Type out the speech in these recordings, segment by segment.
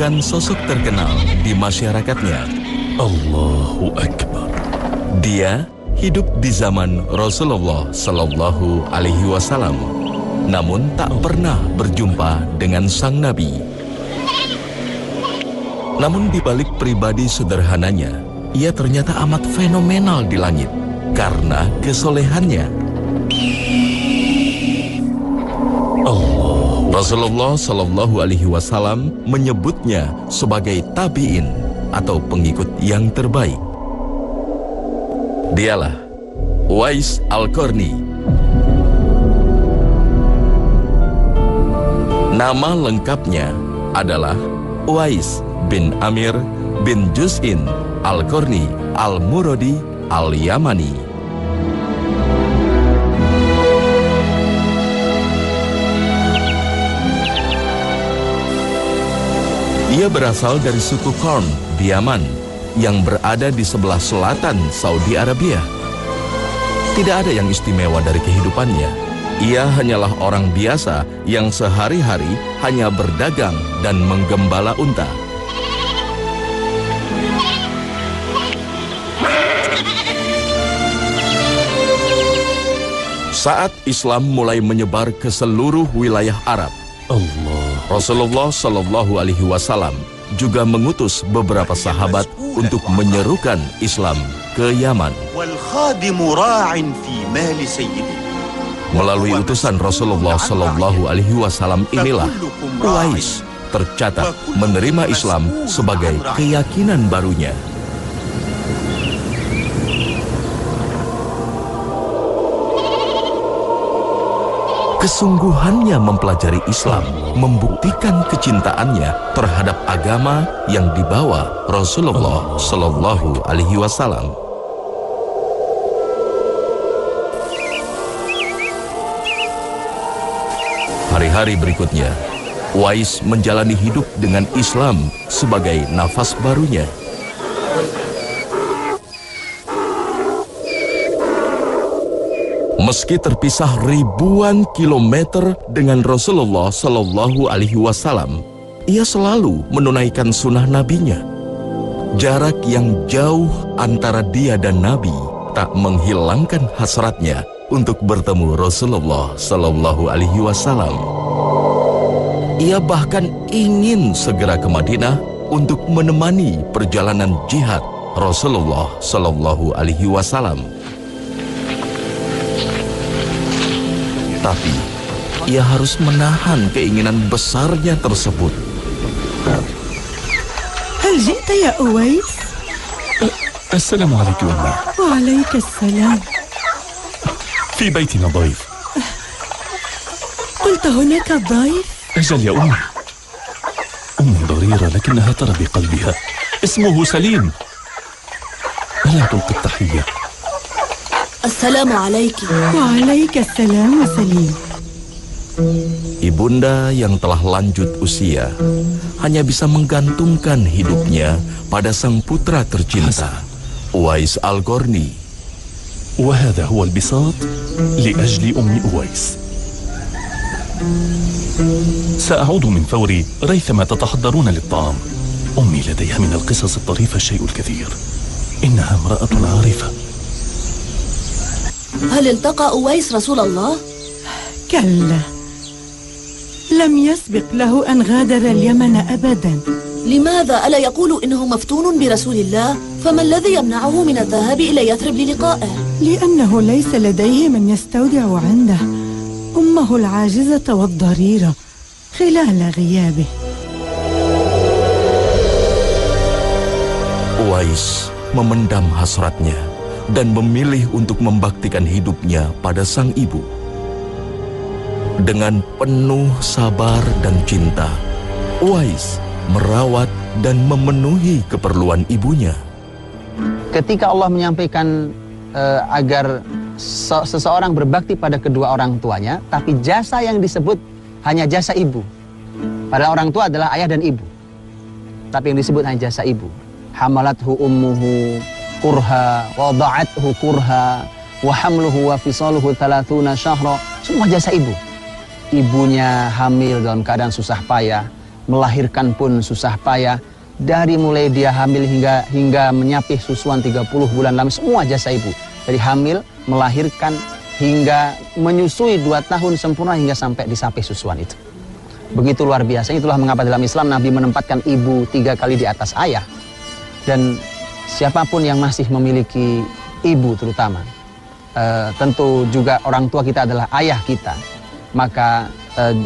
bukan sosok terkenal di masyarakatnya. Allahu Akbar. Dia hidup di zaman Rasulullah Sallallahu Alaihi Wasallam, namun tak pernah berjumpa dengan sang Nabi. Namun di balik pribadi sederhananya, ia ternyata amat fenomenal di langit karena kesolehannya. Rasulullah Sallallahu Alaihi Wasallam menyebutnya sebagai tabi'in atau pengikut yang terbaik. Dialah Uwais Al-Qarni. Nama lengkapnya adalah Uwais bin Amir bin Juz'in Al-Qarni Al-Muradi Al-Yamani. Ia berasal dari suku Qarn di Yaman yang berada di sebelah selatan Saudi Arabia. Tidak ada yang istimewa dari kehidupannya. Ia hanyalah orang biasa yang sehari-hari hanya berdagang dan menggembala unta. Saat Islam mulai menyebar ke seluruh wilayah Arab, Rasulullah Sallallahu Alaihi Wasallam juga mengutus beberapa sahabat untuk menyerukan Islam ke Yaman. Melalui utusan Rasulullah Sallallahu Alaihi Wasallam inilah Uwais tercatat menerima Islam sebagai keyakinan barunya. Kesungguhannya mempelajari Islam membuktikan kecintaannya terhadap agama yang dibawa Rasulullah Sallallahu Alaihi Wasallam. Hari-hari berikutnya, Uwais menjalani hidup dengan Islam sebagai nafas barunya. Meski terpisah ribuan kilometer dengan Rasulullah Sallallahu Alaihi Wasallam, ia selalu menunaikan sunnah nabinya. Jarak yang jauh antara dia dan Nabi tak menghilangkan hasratnya untuk bertemu Rasulullah Sallallahu Alaihi Wasallam. Ia bahkan ingin segera ke Madinah untuk menemani perjalanan jihad Rasulullah Sallallahu Alaihi Wasallam. Tapi ia harus menahan keinginan besarnya tersebut. هل جئت يا أويس؟ السلام عليك أمي. وعليك السلام. في بيتنا ضيف. قلت هناك ضيف؟ أجل يا أمي. أمي ضريرة لكنها ترى بقلبها. اسمه سليم. ألا تلقي التحية؟ السلام عليك. وعليك السلام سليم. Ibunda yang telah lanjut usia hanya bisa menggantungkan hidupnya pada sang putra tercinta, Uwais Al-Qarni. وهذا هو البساط لأجل أم أويس. سأعود من فوري ريثما تتحضرون للطعام. أمي لديها من القصص الطريفة الشيء الكثير. إنها امرأة عارفة. هل التقى أويس رسول الله؟ كلا، لم يسبق له أن غادر اليمن أبدا. لماذا ألا يقول إنه مفتون برسول الله؟ فما الذي يمنعه من الذهاب إلى يثرب للقائه؟ لأنه ليس لديه من يستودع عنده أمه العاجزة والضريرة خلال غيابه. Uwais memendam hasratnya dan memilih untuk membaktikan hidupnya pada sang ibu. Dengan penuh sabar dan cinta, Uwais merawat dan memenuhi keperluan ibunya. Ketika Allah menyampaikan agar seseorang berbakti pada kedua orang tuanya, tapi jasa yang disebut hanya jasa ibu. Padahal orang tua adalah ayah dan ibu, tapi yang disebut hanya jasa ibu. Hamalathu ummuhu kurha, wada'athu kurha, wa hamluhu wa fisaluhu 30 syahra. Semua jasa ibu. Ibunya hamil dalam keadaan susah payah, melahirkan pun susah payah. Dari mulai dia hamil hingga menyapih susuan 30 bulan lama, semua jasa ibu. Dari hamil, melahirkan, hingga menyusui 2 tahun sempurna hingga sampai disapih susuan itu. Begitu luar biasa. Itulah mengapa dalam Islam Nabi menempatkan ibu 3 kali di atas ayah. Dan siapapun yang masih memiliki ibu terutama, tentu juga orang tua kita adalah ayah kita, maka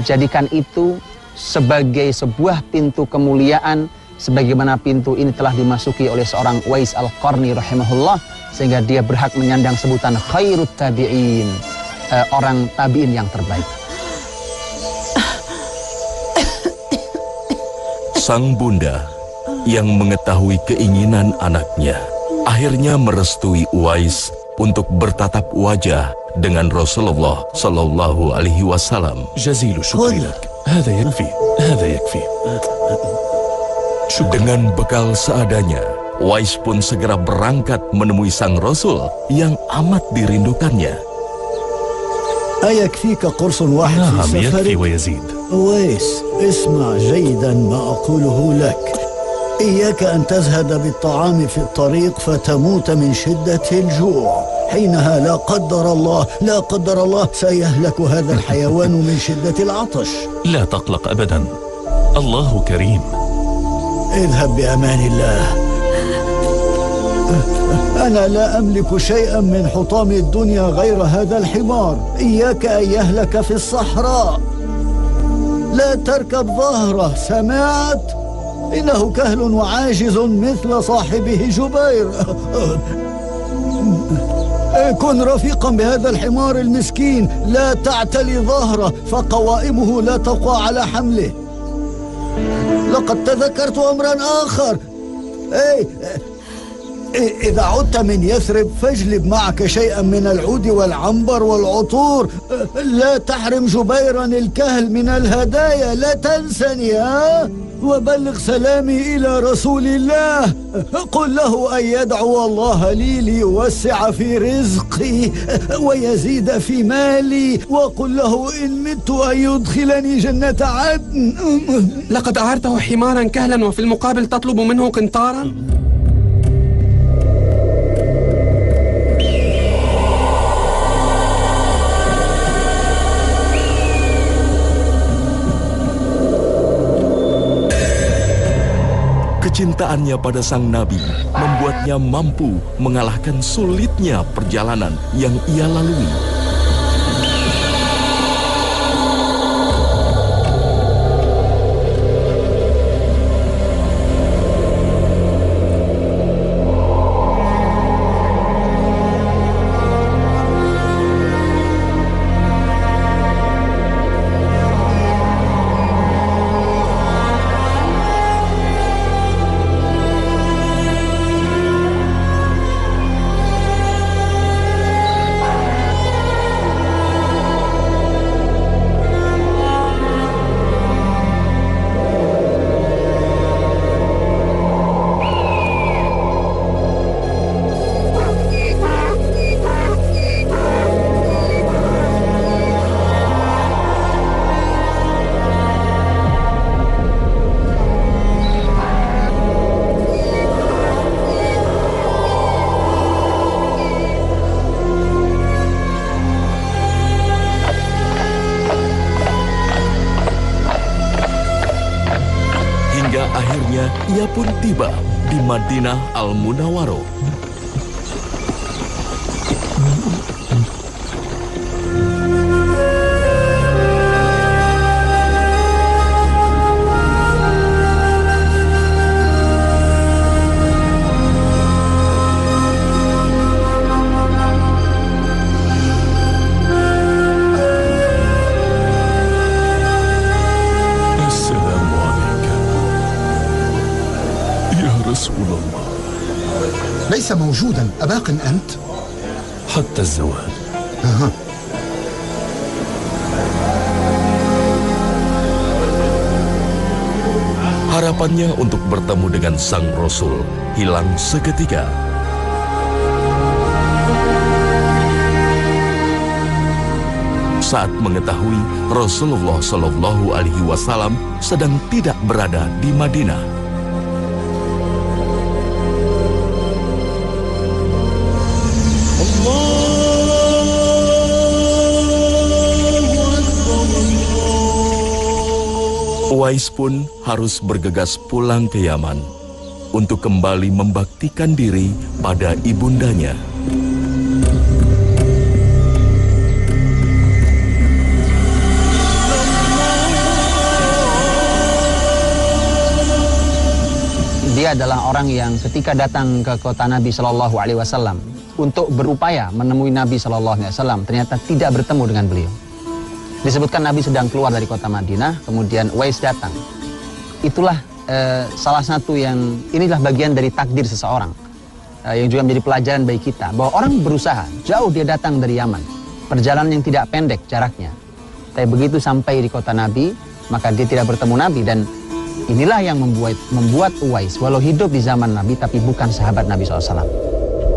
jadikan itu sebagai sebuah pintu kemuliaan, sebagaimana pintu ini telah dimasuki oleh seorang Uwais Al-Qarni rahimahullah, sehingga dia berhak menyandang sebutan khairut tabi'in, orang tabi'in yang terbaik. Sang bunda yang mengetahui keinginan anaknya akhirnya merestui Uwais untuk bertatap wajah dengan Rasulullah sallallahu alaihi wasallam. جزيل شكري لك. هذا يكفي. هذا يكفي. Dengan bekal seadanya, Uwais pun segera berangkat menemui sang Rasul yang amat dirindukannya. أيكفيك قرص واحد نعم في يكفي سفرك؟ ويزيد. أويس، اسمع جيدا ما أقوله لك. إياك أن تزهد بالطعام في الطريق فتموت من شدة الجوع. حينها لا قدر الله سيهلك هذا الحيوان من شدة العطش. لا تقلق أبدا، الله كريم. اذهب بأمان الله. أنا لا أملك شيئا من حطام الدنيا غير هذا الحمار. إياك أن يهلك في الصحراء. لا تركب ظهره، سمعت؟ إنه كهل وعاجز مثل صاحبه جبير. كن رفيقا بهذا الحمار المسكين، لا تعتلي ظهره فقوائمه لا تقوى على حمله. لقد تذكرت أمرا آخر. إذا عدت من يثرب فاجلب معك شيئا من العود والعنبر والعطور. لا تحرم جبيرا الكهل من الهدايا، لا تنسني. وبلغ سلامي إلى رسول الله. قل له أن يدعو الله لي ليوسع في رزقي ويزيد في مالي، وقل له إن مت أن يدخلني جنة عدن. لقد أعرته حمارا كهلا وفي المقابل تطلب منه قنطارا؟ Kecintaannya pada sang Nabi membuatnya mampu mengalahkan sulitnya perjalanan yang ia lalui. Akhirnya ia pun tiba di Madinah Al-Munawwaroh. ليس موجودا. أباق أنت؟ حتى الزوال. Harapannya untuk bertemu dengan sang Rasul hilang seketika. saat mengetahui Rasulullah Shallallahu Alaihi Wasallam sedang tidak berada di Madinah. Uwais pun harus bergegas pulang ke Yaman untuk kembali membaktikan diri pada ibundanya. Dia adalah orang yang ketika datang ke kota Nabi Shallallahu Alaihi Wasallam untuk berupaya menemui Nabi Shallallahu Alaihi Wasallam, ternyata tidak bertemu dengan beliau. Disebutkan Nabi sedang keluar dari kota Madinah, kemudian Uwais datang. Itulah salah satu yang, inilah bagian dari takdir seseorang, yang juga menjadi pelajaran bagi kita, bahwa orang berusaha, jauh dia datang dari Yaman, perjalanan yang tidak pendek jaraknya. Tapi begitu sampai di kota Nabi, maka dia tidak bertemu Nabi, dan inilah yang membuat Uwais, walau hidup di zaman Nabi, tapi bukan sahabat Nabi SAW.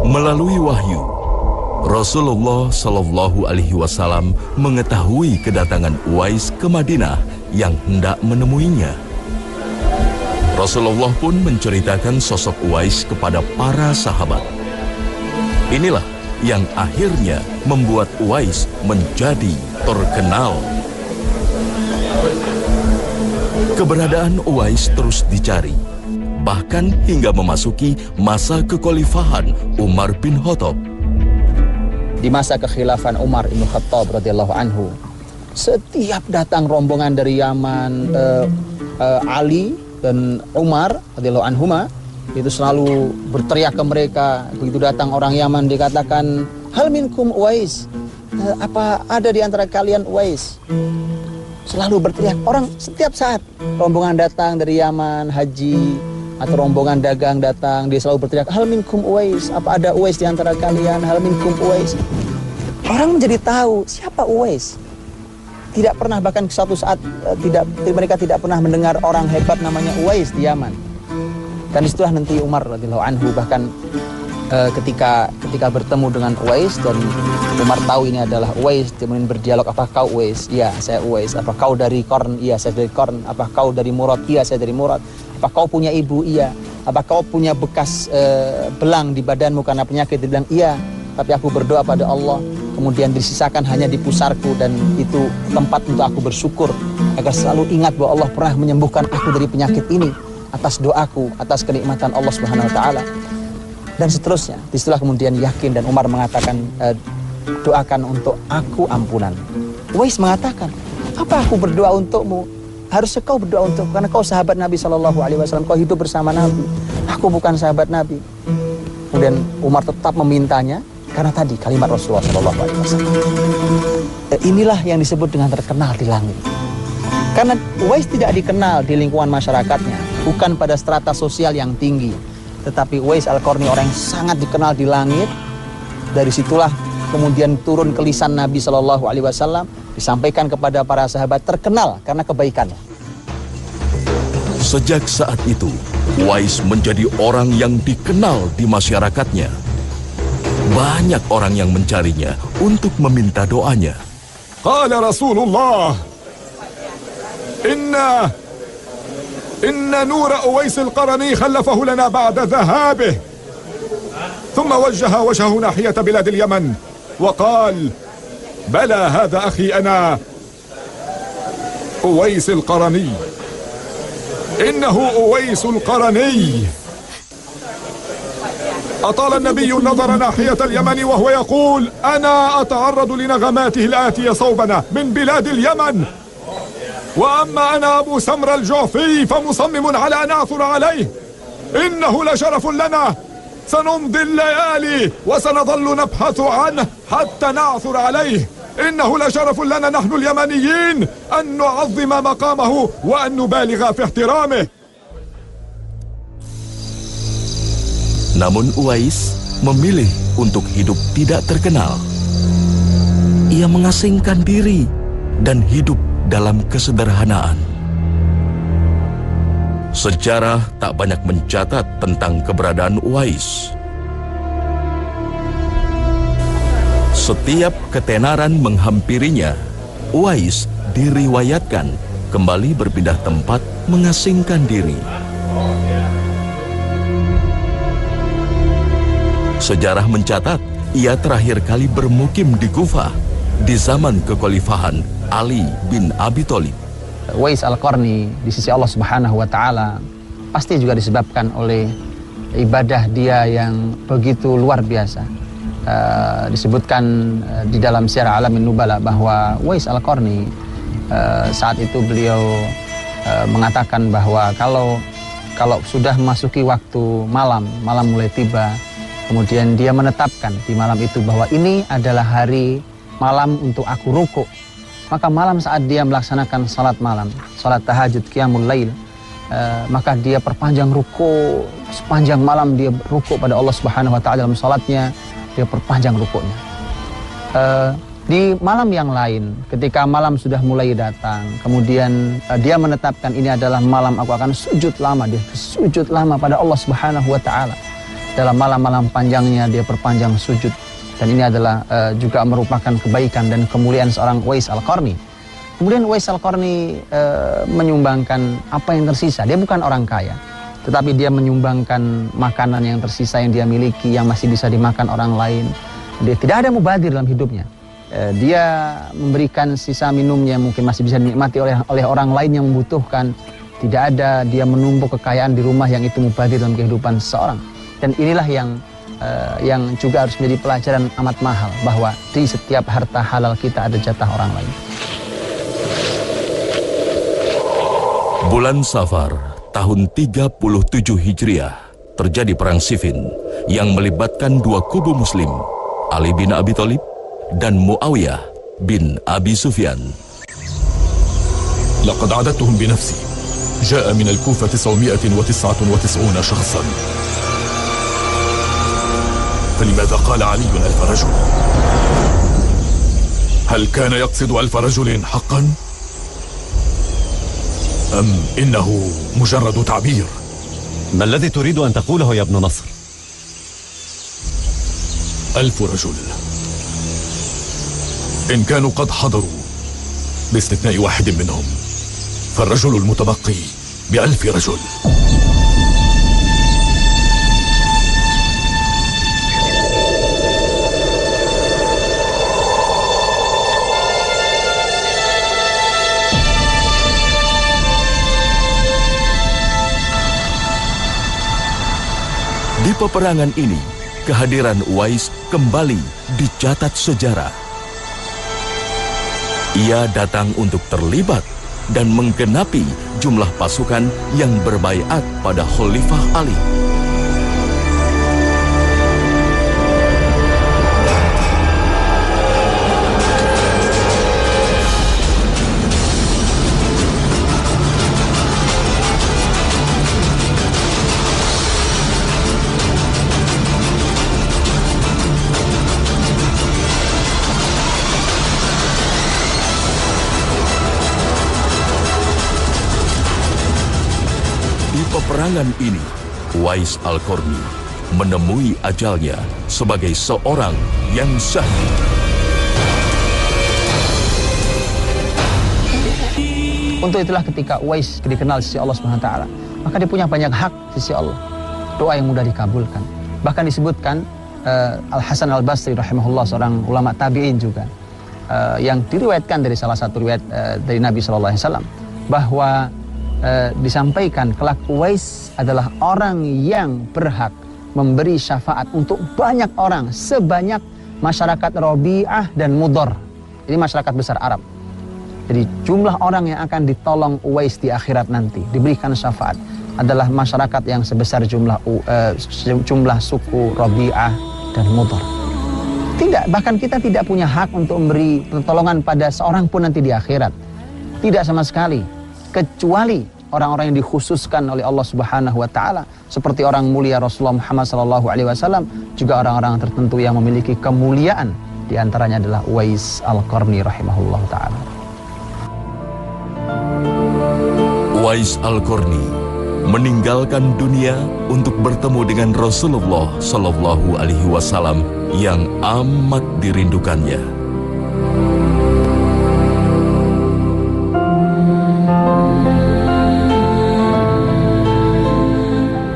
Melalui wahyu, Rasulullah Shallallahu Alaihi Wasallam mengetahui kedatangan Uwais ke Madinah yang hendak menemuinya. Rasulullah pun menceritakan sosok Uwais kepada para sahabat. Inilah yang akhirnya membuat Uwais menjadi terkenal. Keberadaan Uwais terus dicari, bahkan hingga memasuki masa kekhalifahan Umar bin Khattab. Di masa kekhilafan Umar bin Khattab radhiyallahu anhu, setiap datang rombongan dari Yaman, Ali dan Umar radhiyallahu anhuma itu selalu berteriak ke mereka. Begitu datang orang Yaman, dikatakan, hal minkum Uwais, apa ada di antara kalian Uwais? Selalu berteriak orang setiap saat. Rombongan datang dari Yaman haji atau rombongan dagang datang, dia selalu berteriak, hal minkum Uwais, apa ada Uwais di antara kalian? Hal minkum Uwais. Orang menjadi tahu siapa Uwais. Tidak pernah, bahkan suatu saat mereka tidak pernah mendengar orang hebat namanya Uwais di Yaman. Dan disitulah nanti Umar radhiyallahu anhu bahkan ketika bertemu dengan Uwais, dan Umar tahu ini adalah Uwais, kemudian berdialog, apa kau Uwais? Iya, saya Uwais. Apa kau dari Qarn? Iya, saya dari Qarn. Apa kau dari Murad? Iya, saya dari Murad. Apa kau punya ibu? Iya. Apa kau punya bekas belang di badanmu karena penyakit? Dia bilang, iya, tapi aku berdoa pada Allah, kemudian disisakan hanya di pusarku, dan itu tempat untuk aku bersyukur agar selalu ingat bahwa Allah pernah menyembuhkan aku dari penyakit ini atas doaku, atas kenikmatan Allah Subhanahu wa taala. Dan seterusnya. Disitulah kemudian yakin, dan Umar mengatakan, doakan untuk aku ampunan. Uwais mengatakan, apa aku berdoa untukmu? Harusnya kau berdoa untukku, karena kau sahabat Nabi SAW, kau hidup bersama Nabi. Aku bukan sahabat Nabi. Kemudian Umar tetap memintanya, karena tadi kalimat Rasulullah SAW. Inilah yang disebut dengan terkenal di langit. Karena Uwais tidak dikenal di lingkungan masyarakatnya, bukan pada strata sosial yang tinggi. Tetapi Uwais Al-Qarni orang yang sangat dikenal di langit. Dari situlah kemudian turun ke lisan Nabi SAW, disampaikan kepada para sahabat, terkenal karena kebaikannya. Sejak saat itu, Uwais menjadi orang yang dikenal di masyarakatnya. Banyak orang yang mencarinya untuk meminta doanya. Qala Rasulullah, Inna nur Uwais al-Qarni khallafahu lana ba'da dhahabih. ثم وجه وجهه ناحية بلاد اليمن وقال بلى هذا أخي أنا أويس القرني إنه أويس القرني. أطال النبي النظر ناحية اليمن وهو يقول أنا أتعرض لنغماته الآتية صوبنا من بلاد اليمن، وأما أنا أبو سمر الجعفي فمصمم على أن أعثر عليه، إنه لشرف لنا، سنمضي الليالي وسنظل نبحث عنه حتى نعثر عليه، إنه لشرف لنا نحن اليمنيين أن نعظم مقامه وأن نبالغ في احترامه. Namun Uwais memilih untuk hidup tidak terkenal. Ia mengasingkan diri dan hidup dalam kesederhanaan. Sejarah tak banyak mencatat tentang keberadaan Uwais. Setiap ketenaran menghampirinya, Uwais diriwayatkan kembali berpindah tempat mengasingkan diri. Sejarah mencatat ia terakhir kali bermukim di Kufah di zaman kekhalifahan Ali bin Abi Thalib. Uwais Al-Qarni di sisi Allah Subhanahu wa taala pasti juga disebabkan oleh ibadah dia yang begitu luar biasa. Disebutkan di dalam Syiar Alamin Nubala bahwa Uwais Al-Qarni saat itu beliau mengatakan bahwa kalau sudah memasuki waktu malam mulai tiba, kemudian dia menetapkan di malam itu bahwa ini adalah hari malam untuk aku rukuk, maka malam saat dia melaksanakan salat malam, salat tahajud qiyamul lail, maka dia perpanjang rukuk, sepanjang malam dia rukuk pada Allah Subhanahu wa taala dalam salatnya, dia perpanjang rukuknya. Di malam yang lain, ketika malam sudah mulai datang, kemudian dia menetapkan ini adalah malam aku akan sujud lama, dia sujud lama pada Allah Subhanahu wa taala. Dalam malam-malam panjangnya dia perpanjang sujud, dan ini adalah juga merupakan kebaikan dan kemuliaan seorang Uwais Al-Qarni. Kemudian Uwais Al-Qarni menyumbangkan apa yang tersisa. Dia bukan orang kaya, tetapi dia menyumbangkan makanan yang tersisa yang dia miliki, yang masih bisa dimakan orang lain. Dia tidak ada mubadir dalam hidupnya. Dia memberikan sisa minumnya mungkin masih bisa dinikmati oleh orang lain yang membutuhkan. Tidak ada dia menumpuk kekayaan di rumah yang itu mubadir dalam kehidupan seseorang. Dan inilah yang juga harus menjadi pelajaran amat mahal, bahwa di setiap harta halal kita ada jatah orang lain. Bulan Safar tahun 37 Hijriah terjadi perang Siffin yang melibatkan dua kubu muslim, Ali bin Abi Thalib dan Muawiyah bin Abi Sufyan. لقد عددتهم بنفسي. جاء من الكوفة 999 شخصا. فلماذا قال علي 1000 رجل؟ هل كان يقصد 1000 رجل حقا؟ أم إنه مجرد تعبير؟ ما الذي تريد أن تقوله يا ابن نصر؟ 1000 رجل. إن كانوا قد حضروا باستثناء واحد منهم، فالرجل المتبقي ب1000 رجل. Di peperangan ini, kehadiran Uwais kembali dicatat sejarah. Ia datang untuk terlibat dan menggenapi jumlah pasukan yang berbaiat pada Khalifah Ali. Peperangan ini, Uwais Al-Qarni menemui ajalnya sebagai seorang yang syahid. Untuk itulah ketika Uwais dikenal di sisi Allah SWT, maka dia punya banyak hak di sisi Allah. Doa yang mudah dikabulkan. Bahkan disebutkan Al-Hasan Al-Basri rahimahullah, seorang ulama tabi'in juga, yang diriwayatkan dari salah satu riwayat dari Nabi SAW, bahwa disampaikan kelak Uwais adalah orang yang berhak memberi syafaat untuk banyak orang, sebanyak masyarakat Rabi'ah dan Mudhar. Ini masyarakat besar Arab. Jadi jumlah orang yang akan ditolong Uwais di akhirat nanti, diberikan syafaat, adalah masyarakat yang sebesar jumlah suku Rabi'ah dan Mudhar. Tidak, bahkan kita tidak punya hak untuk memberi pertolongan pada seorang pun nanti di akhirat. Tidak sama sekali, kecuali orang-orang yang dikhususkan oleh Allah Subhanahu wa taala, seperti orang mulia Rasulullah Muhammad SAW, juga orang-orang tertentu yang memiliki kemuliaan. Di antaranya adalah Uwais Al-Qarni rahimahullah taala. Uwais Al-Qarni meninggalkan dunia untuk bertemu dengan Rasulullah SAW yang amat dirindukannya.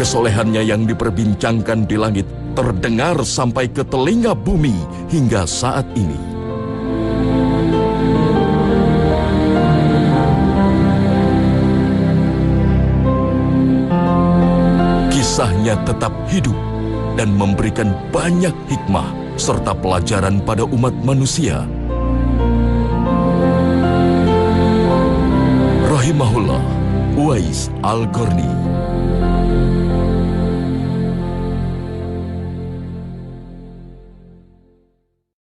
Kesolehannya yang diperbincangkan di langit terdengar sampai ke telinga bumi hingga saat ini. Kisahnya tetap hidup dan memberikan banyak hikmah serta pelajaran pada umat manusia. Rahimahullah, Uwais Al-Qarni.